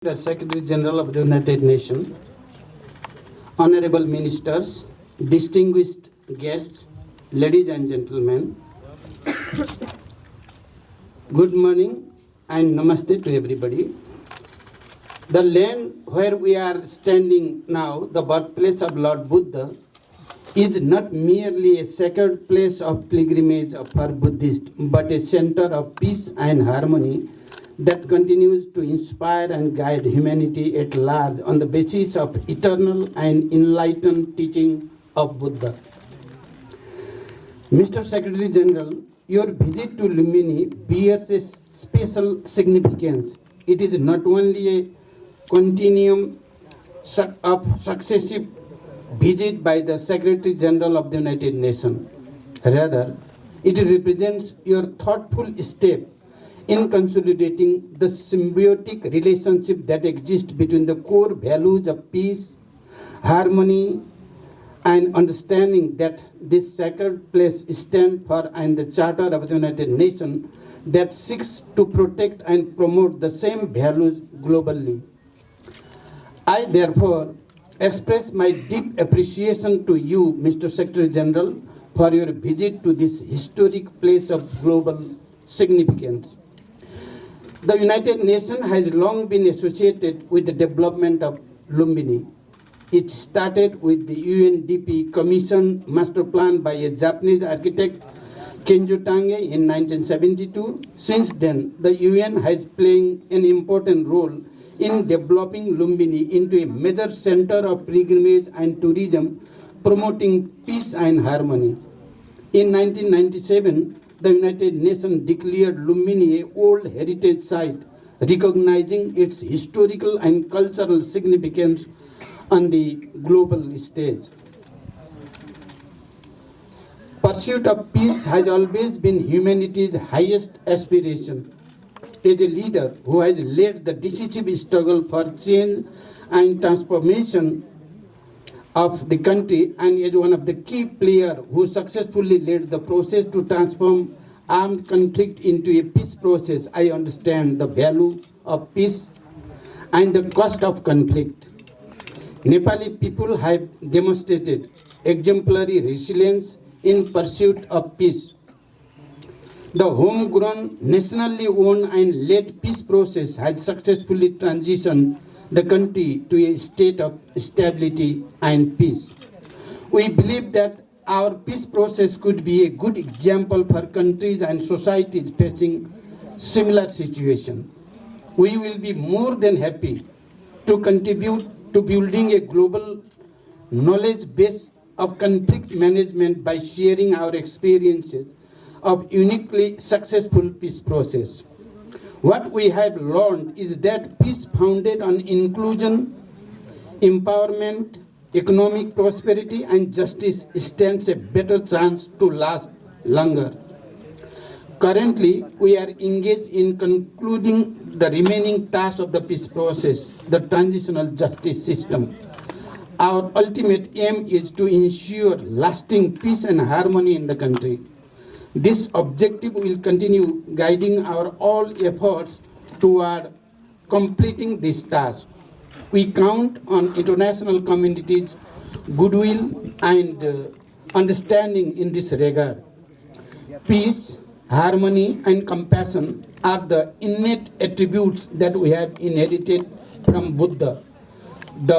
The Secretary General of the United Nations, honorable ministers, distinguished guests, ladies and gentlemen, good morning and namaste to everybody. The land where we are standing now, the birthplace of Lord Buddha, is not merely a sacred place of pilgrimage for Buddhists, but a center of peace and harmony that continues to inspire and guide humanity at large on the basis of eternal and enlightened teaching of Buddha. Mr. Secretary General, your visit to Lumbini bears a special significance. It is not only a continuum of successive visits by the Secretary General of the United Nations. Rather, it represents your thoughtful step in consolidating the symbiotic relationship that exists between the core values of peace, harmony, and understanding that this sacred place stands for and the Charter of the United Nations that seeks to protect and promote the same values globally. I therefore express my deep appreciation to you, Mr. Secretary General, for your visit to this historic place of global significance. The United Nations has long been associated with the development of Lumbini. It started with the UNDP Commission Master Plan by a Japanese architect, Kenjo Tange, in 1972. Since then, the UN has played an important role in developing Lumbini into a major center of pilgrimage and tourism, promoting peace and harmony. In 1997, the United Nations declared Lumbini a World Heritage Site, recognizing its historical and cultural significance on the global stage. Pursuit of peace has always been humanity's highest aspiration. As a leader who has led the decisive struggle for change and transformation of the country, and as one of the key players who successfully led the process to transform armed conflict into a peace process, I understand the value of peace and the cost of conflict. Nepali people have demonstrated exemplary resilience in pursuit of peace. The homegrown, nationally owned and led peace process has successfully transitioned the country to a state of stability and peace. We believe that our peace process could be a good example for countries and societies facing similar situations. We will be more than happy to contribute to building a global knowledge base of conflict management by sharing our experiences of uniquely successful peace process. What we have learned is that peace founded on inclusion, empowerment, economic prosperity and justice stands a better chance to last longer. Currently, we are engaged in concluding the remaining tasks of the peace process, the transitional justice system. Our ultimate aim is to ensure lasting peace and harmony in the country. This objective will continue guiding our all efforts toward completing this task. We count on international community's goodwill and understanding in this regard. Peace, harmony, and compassion are the innate attributes that we have inherited from Buddha.